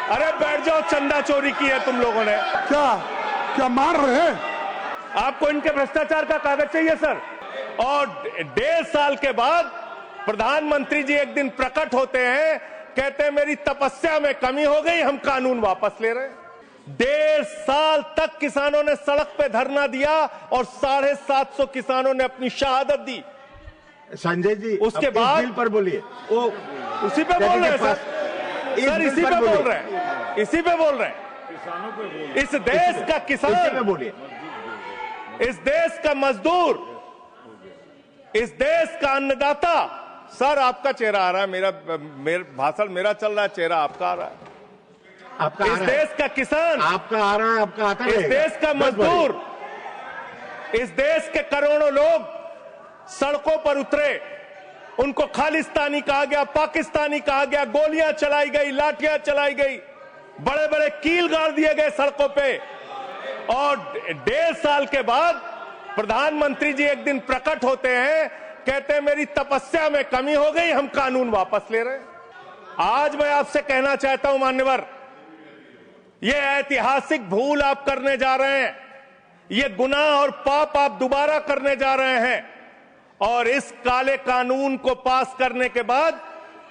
अरे बैठ जाओ, चंदा चोरी की है तुम लोगों ने। क्या क्या मार रहे हैं? आपको इनके भ्रष्टाचार का कागज चाहिए सर। और 1.5 साल के बाद प्रधानमंत्री जी एक दिन प्रकट होते हैं, कहते हैं मेरी तपस्या में कमी हो गई, हम कानून वापस ले रहे हैं। 1.5 साल तक किसानों ने सड़क पे धरना दिया और 750 किसानों ने अपनी शहादत दी। संजय जी, उसके बाद बिल पर बोलिए। वो उसी पे बोल रहे हैं सर, इसी पे बोल रहे हैं, इसी पे बोल रहे हैं। इस देश का किसान, बोलिए, इस देश का मजदूर, इस देश का अन्नदाता। सर आपका चेहरा आ रहा है, मेरा भाषण मेरा चल रहा है, चेहरा आपका आ रहा है। आपका इस देश का किसान, आपका आ रहा है, आपका आता है। इस देश का मजदूर, इस देश के करोड़ों लोग सड़कों पर उतरे, उनको खालिस्तानी कहा गया, पाकिस्तानी कहा गया, गोलियां चलाई गई, लाठियां चलाई गई, बड़े बड़े कील गाड़ दिए गए सड़कों पे। और 1.5 साल के बाद प्रधानमंत्री जी एक दिन प्रकट होते हैं, कहते हैं मेरी तपस्या में कमी हो गई, हम कानून वापस ले रहे हैं। आज मैं आपसे कहना चाहता हूं मान्यवर, यह ऐतिहासिक भूल आप करने जा रहे हैं, यह गुनाह और पाप आप दोबारा करने जा रहे हैं। और इस काले कानून को पास करने के बाद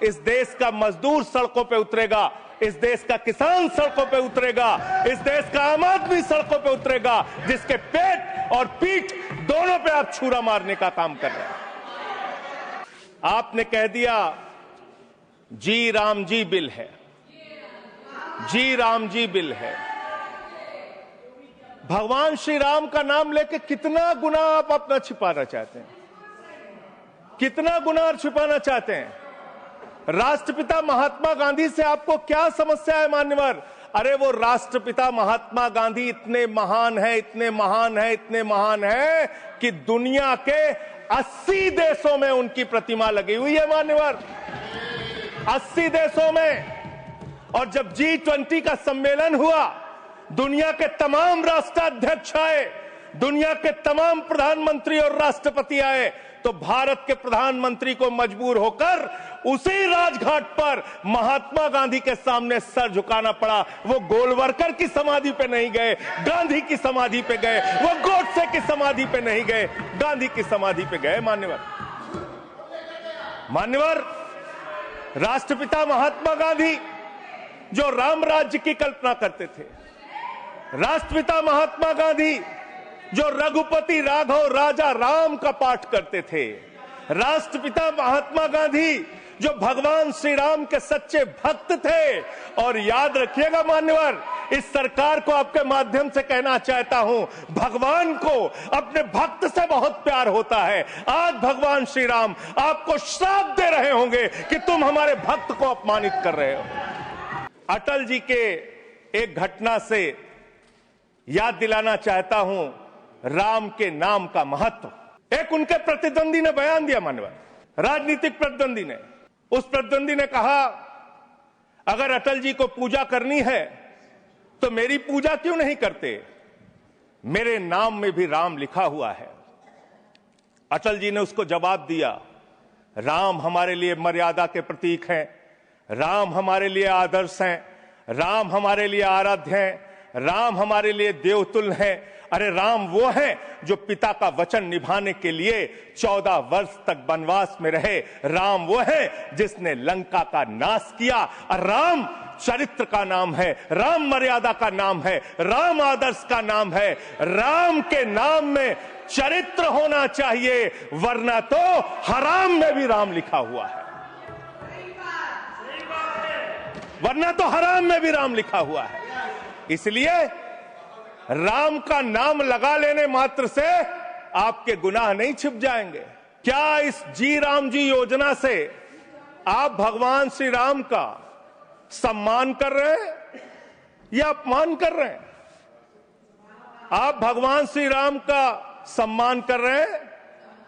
इस देश का मजदूर सड़कों पे उतरेगा, इस देश का किसान सड़कों पे उतरेगा, इस देश का आम आदमी सड़कों पे उतरेगा, जिसके पेट और पीठ दोनों पे आप छुरा मारने का काम कर रहे हैं। आपने कह दिया जी राम जी बिल है, जी राम जी बिल है। भगवान श्री राम का नाम लेके कितना गुनाह आप अपना छिपाना चाहते हैं, कितना गुनाह छिपाना चाहते हैं। राष्ट्रपिता महात्मा गांधी से आपको क्या समस्या है मान्यवर? अरे वो राष्ट्रपिता महात्मा गांधी इतने महान है, इतने महान है, इतने महान है कि दुनिया के 80 देशों में उनकी प्रतिमा लगी हुई है मान्यवर, 80 देशों में। और जब G20 का सम्मेलन हुआ, दुनिया के तमाम राष्ट्राध्यक्ष आए, दुनिया के तमाम प्रधानमंत्री और राष्ट्रपति आए, तो भारत के प्रधानमंत्री को मजबूर होकर उसी राजघाट पर महात्मा गांधी के सामने सर झुकाना पड़ा। वो गोलवरकर की समाधि पे नहीं गए, गांधी की समाधि पे गए। वो गोडसे की समाधि पे नहीं गए, गांधी की समाधि पे गए। मान्यवर, राष्ट्रपिता महात्मा गांधी जो राम राज्य की कल्पना करते थे, राष्ट्रपिता महात्मा गांधी जो रघुपति राघव राजा राम का पाठ करते थे, राष्ट्रपिता महात्मा गांधी जो भगवान श्री राम के सच्चे भक्त थे। और याद रखिएगा मान्यवर, इस सरकार को आपके माध्यम से कहना चाहता हूं, भगवान को अपने भक्त से बहुत प्यार होता है। आज भगवान श्री राम आपको श्राप दे रहे होंगे कि तुम हमारे भक्त को अपमानित कर रहे हो। अटल जी के एक घटना से याद दिलाना चाहता हूं राम के नाम का महत्व। एक उनके प्रतिद्वंदी ने बयान दिया मानवर, राजनीतिक प्रतिद्वंदी ने। उस प्रतिद्वंदी ने कहा अगर अटल जी को पूजा करनी है तो मेरी पूजा क्यों नहीं करते, मेरे नाम में भी राम लिखा हुआ है। अटल जी ने उसको जवाब दिया, राम हमारे लिए मर्यादा के प्रतीक हैं, राम हमारे लिए आदर्श हैं, राम हमारे लिए आराध्य हैं, राम हमारे लिए देवतुल्य हैं। अरे राम वो हैं जो पिता का वचन निभाने के लिए 14 वर्ष तक वनवास में रहे। राम वो है जिसने लंका का नाश किया। और राम चरित्र का नाम है, राम मर्यादा का नाम है, राम आदर्श का नाम है। राम के नाम में चरित्र होना चाहिए, वरना तो हराम में भी राम लिखा हुआ है, वरना तो हराम में भी राम लिखा हुआ है। इसलिए राम का नाम लगा लेने मात्र से आपके गुनाह नहीं छिप जाएंगे। क्या इस जी राम जी योजना से आप भगवान श्री राम का सम्मान कर रहे हैं या अपमान कर रहे हैं? आप भगवान श्री राम का सम्मान कर रहे हैं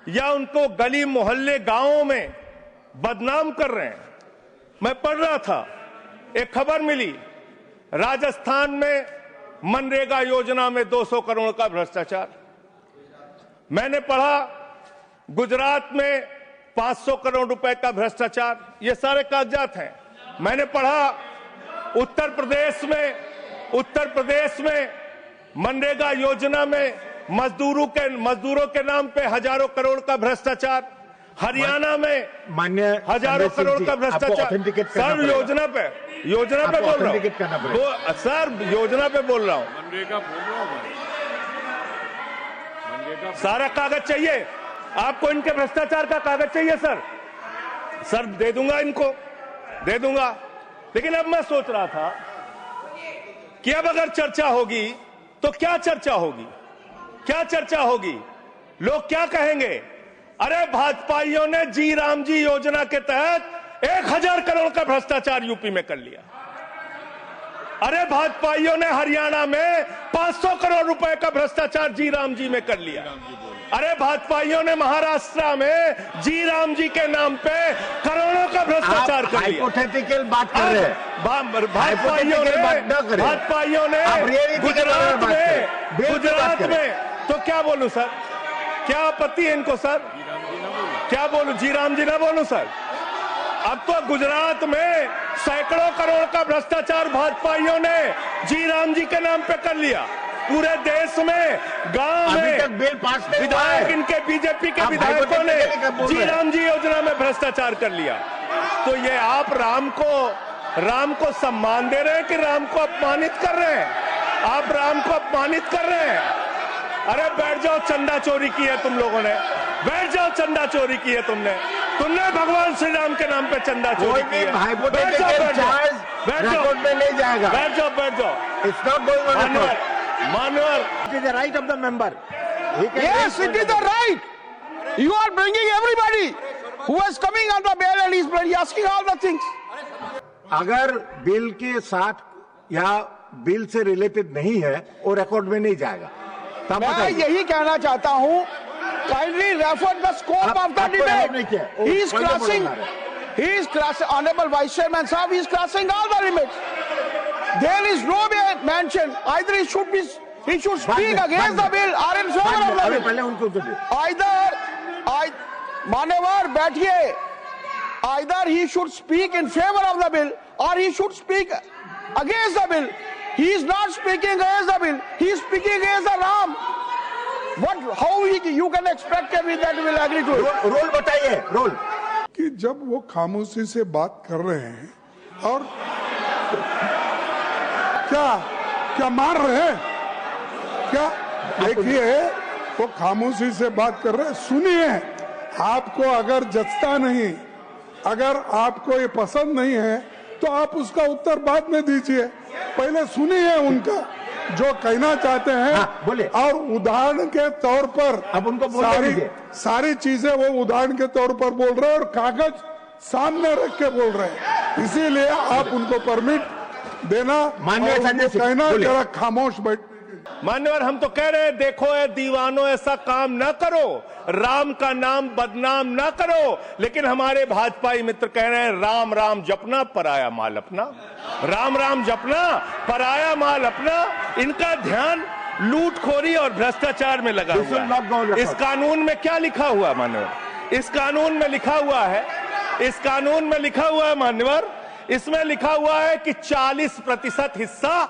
या उनको गली मोहल्ले गांवों में बदनाम कर रहे हैं? मैं पढ़ रहा था, एक खबर मिली, राजस्थान में मनरेगा योजना में 200 करोड़ का भ्रष्टाचार। मैंने पढ़ा गुजरात में 500 करोड़ रुपए का भ्रष्टाचार। ये सारे कागजात हैं। मैंने पढ़ा उत्तर प्रदेश में मनरेगा योजना में मजदूरों के नाम पे हजारों करोड़ का भ्रष्टाचार, हरियाणा में मान्य हजारों करोड़ का भ्रष्टाचार। सर योजना पे बोल रहा हूँ, सर योजना पे बोल रहा हूँ। सारा कागज चाहिए आपको, इनके भ्रष्टाचार का कागज चाहिए सर दे दूंगा, इनको दे दूंगा। लेकिन अब मैं सोच रहा था कि अब अगर चर्चा होगी तो क्या चर्चा होगी, लोग क्या कहेंगे? अरे भाजपाइयों ने जी राम जी योजना के तहत 1000 करोड़ का भ्रष्टाचार यूपी में कर लिया। अरे भाजपाइयों ने हरियाणा में 500 करोड़ रुपए का भ्रष्टाचार जी राम जी में कर लिया। अरे भाजपाइयों ने महाराष्ट्र में जी राम जी के नाम पे करोड़ों का भ्रष्टाचार कर लिया। हाइपोथेटिकल बात कर रहे हैं। भाजपाइयों ने गुजरात में तो क्या बोलूं सर, क्या आपत्ति है इनको सर? क्या बोलूं, जी राम जी ना बोलूं सर? अब तो गुजरात में सैकड़ों करोड़ का भ्रष्टाचार भाजपाइयों ने जी राम जी के नाम पे कर लिया। पूरे देश में गांव में बिल पास नहीं हुआ विधायक है। इनके बीजेपी के विधायकों ने जी राम जी योजना में भ्रष्टाचार कर लिया। तो ये आप राम को सम्मान दे रहे हैं कि राम को अपमानित कर रहे हैं? आप राम को अपमानित कर रहे हैं। अरे बैठ जाओ, चंदा चोरी की है तुम लोगों ने, बैठ जाओ, चंदा चोरी की है तुमने भगवान श्री राम के नाम पे चंदा चोरी की है। बैठ जाओ, में नहीं जाएगा। बैठ जाओ। It's not going on record. Manvar, It is the right of the member. Yes, it is the right. You are bringing everybody who is coming on the bail and is asking all the things. अगर bill के साथ या bill से related नहीं है वो record में नहीं जाएगा। तब मैं बताइए। यही कहना चाहता हूं, kindly refer the scope of the आपको help नहीं debate. किया। He is कोई नहीं crossing, बोलना है। he is crossing, Honorable Vice Chairman Sahab, he is crossing all the limits. There is no mention, either he should speak against the bill or in favor of the bill. पहले उनको तो दे। मान्यवर बैठिए, either he should speak in favor of the bill or he should speak against the bill. He is not speaking against the bill, he is speaking against the Ram. How you can expect that we will agree to it? Role बताइए, role. कि जब वो खामोशी से बात कर रहे हैं और क्या मार रहे हैं क्या? देखिए, वो खामोशी से बात कर रहे हैं, सुनिए। आपको अगर जचता नहीं, अगर आपको ये पसंद नहीं है तो आप उसका उत्तर बाद में दीजिए, पहले सुनिए उनका जो कहना चाहते हैं। हाँ, बोले। और उदाहरण के तौर पर अब उनको बोलने दीजिए। सारी चीजें वो उदाहरण के तौर पर बोल रहे हैं और कागज सामने रख के बोल रहे हैं, इसीलिए आप उनको परमिट देना, माननीय संजय सिंह, कहना बोलिए। जरा खामोश बैठ। मान्यवर, हम तो कह रहे हैं, देखो ए दीवानों, ऐसा काम ना करो, राम का नाम बदनाम ना करो। लेकिन हमारे भाजपाई मित्र कह रहे हैं, राम राम जपना पराया माल अपना, राम राम जपना पराया माल अपना। इनका ध्यान लूटखोरी और भ्रष्टाचार में लगा हुआ है। इस कानून में क्या लिखा हुआ मान्यवर? इस कानून में लिखा हुआ है मान्यवर, इसमें लिखा हुआ है कि 40% हिस्सा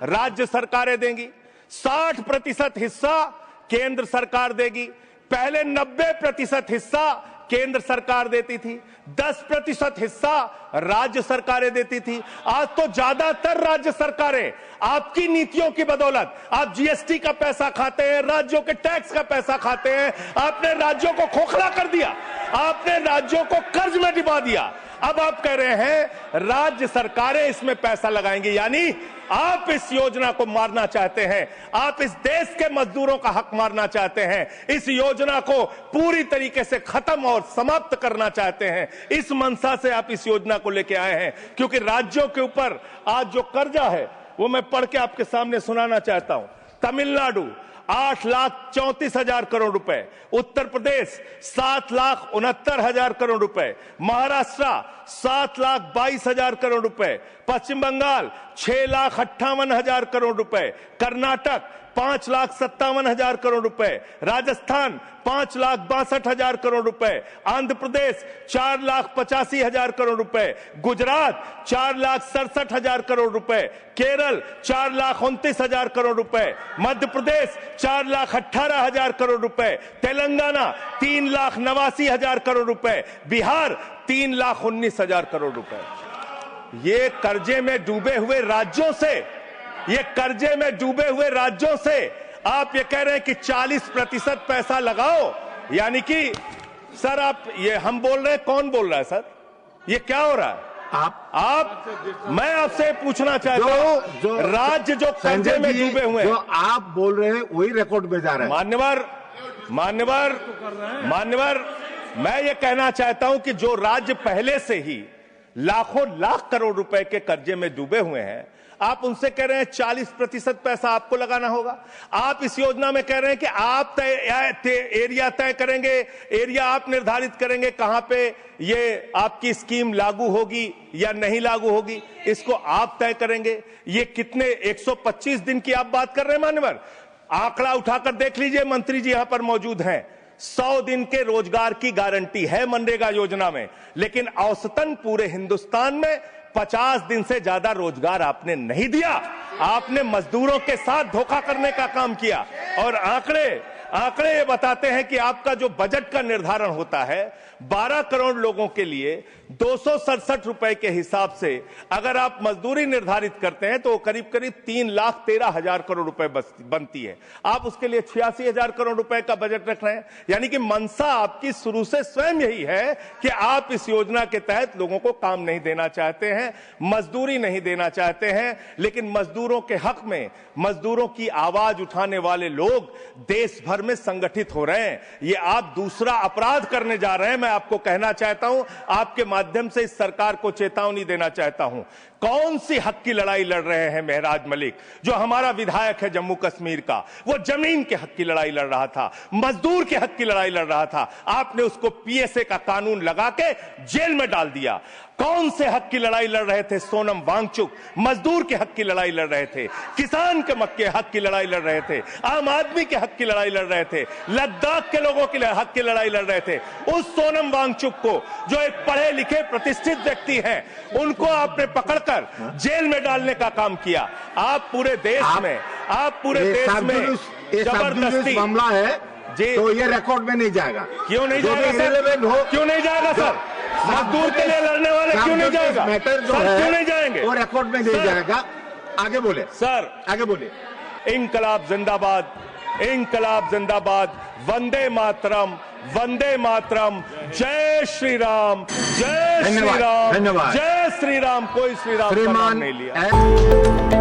राज्य सरकारें देंगी, 60% हिस्सा केंद्र सरकार देगी। पहले 90% हिस्सा केंद्र सरकार देती थी, 10% हिस्सा राज्य सरकारें देती थी। आज तो ज्यादातर राज्य सरकारें आपकी नीतियों की बदौलत, आप जीएसटी का पैसा खाते हैं, राज्यों के टैक्स का पैसा खाते हैं, आपने राज्यों को खोखला कर दिया, आपने राज्यों को कर्ज में डुबा दिया। अब आप कह रहे हैं राज्य सरकारें इसमें पैसा लगाएंगी, यानी आप इस योजना को मारना चाहते हैं, आप इस देश के मजदूरों का हक मारना चाहते हैं, इस योजना को पूरी तरीके से खत्म और समाप्त करना चाहते हैं। इस मंशा से आप इस योजना को लेके आए हैं, क्योंकि राज्यों के ऊपर आज जो कर्जा है वो मैं पढ़ के आपके सामने सुनाना चाहता हूं। तमिलनाडु 8,34,000 करोड़ रुपए, उत्तर प्रदेश 7,69,000 करोड़ रुपए, महाराष्ट्र 7,22,000 करोड़ रुपए, पश्चिम बंगाल 6,58,000 करोड़ रुपए, कर्नाटक 5,57,000 करोड़ रुपए, राजस्थान 5,62,000 करोड़ रुपए, आंध्र प्रदेश 4,85,000 करोड़ रुपए, गुजरात 4,67,000 करोड़ रुपए, केरल 4,29,000 करोड़ रुपए, मध्य प्रदेश 4,18,000 करोड़ रुपए, तेलंगाना 3,89,000 करोड़ रुपए, बिहार 3,19,000 करोड़ रुपए। ये कर्जे में डूबे हुए राज्यों से, ये कर्जे में डूबे हुए राज्यों से आप ये कह रहे हैं कि 40% पैसा लगाओ, यानी कि सर आप ये हम बोल रहे हैं, कौन बोल रहा है सर? ये क्या हो रहा है? मैं आपसे पूछना चाहता हूं, राज्य जो कर्जे में डूबे हुए हैं, जो आप बोल रहे हैं वही रिकॉर्ड में जा रहा है। मान्यवर, मैं ये कहना चाहता हूं कि जो राज्य पहले से ही लाखों लाख करोड़ रुपए के कर्जे में डूबे हुए हैं, आप उनसे कह रहे हैं 40% पैसा आपको लगाना होगा। आप इस योजना में कह रहे हैं कि आप एरिया तय करेंगे, एरिया आप निर्धारित करेंगे कहां पे ये आपकी स्कीम लागू होगी या नहीं लागू होगी, इसको आप तय करेंगे। ये कितने 125 दिन की आप बात कर रहे हैं मान्यवर? आंकड़ा उठाकर देख लीजिए, मंत्री जी यहां पर मौजूद हैं। 100 दिन के रोजगार की गारंटी है मनरेगा योजना में, लेकिन औसतन पूरे हिंदुस्तान में 50 दिन से ज्यादा रोजगार आपने नहीं दिया। आपने मजदूरों के साथ धोखा करने का काम किया। और आंकड़े ये बताते हैं कि आपका जो बजट का निर्धारण होता है 12 करोड़ लोगों के लिए 267 रुपए के हिसाब से अगर आप मजदूरी निर्धारित करते हैं तो करीब करीब 3,13,000 करोड़ रुपए बनती है। आप उसके लिए 86,000 करोड़ रुपए का बजट रख रहे हैं। यानी कि मंशा आपकी शुरू से स्वयं यही है कि आप इस योजना के तहत लोगों को काम नहीं देना चाहते हैं, मजदूरी नहीं देना चाहते हैं। लेकिन मजदूरों के हक में, मजदूरों की आवाज उठाने वाले लोग देश भर में संगठित हो रहे हैं। ये आप दूसरा अपराध करने जा रहे हैं। मैं आपको कहना चाहता हूं, आपके माध्यम से इस सरकार को चेतावनी देना चाहता हूं। कौन सी हक की लड़ाई लड़ रहे हैं महराज मलिक, जो हमारा विधायक है जम्मू कश्मीर का? वो जमीन के हक की लड़ाई लड़ रहा था, मजदूर के हक की लड़ाई लड़ रहा था। आपने उसको पीएसए का कानून लगा के जेल में डाल दिया। कौन से हक की लड़ाई लड़ रहे थे सोनम वांगचुक? मजदूर के हक की लड़ाई लड़ रहे थे, किसान के हक की लड़ाई लड़ रहे थे, आम आदमी के हक की लड़ाई लड़ रहे थे, लद्दाख के लोगों के हक की लड़ाई लड़ रहे थे। उस सोनम वांगचुक को, जो एक पढ़े लिखे प्रतिष्ठित व्यक्ति हैं, उनको आपने पकड़कर जेल में डालने का काम किया। आप पूरे देश में जबरदस्ती मामला है जी, तो ये रिकॉर्ड में नहीं जाएगा। क्यों नहीं जाएगा सर? क्यों नहीं जाएगा सर? मजदूर के लिए लड़ने वाले क्यों नहीं जाएगा? मैटर जो सर है क्यों नहीं जाएंगे? वो रिकॉर्ड में नहीं जाएगा। आगे बोले सर, आगे बोले। इंकलाब जिंदाबाद, इंकलाब जिंदाबाद, वंदे मातरम, वंदे मातरम, जय श्री राम, जय श्री राम, धन्यवाद, जय श्री राम। कोई श्री राम का नाम नहीं लिया।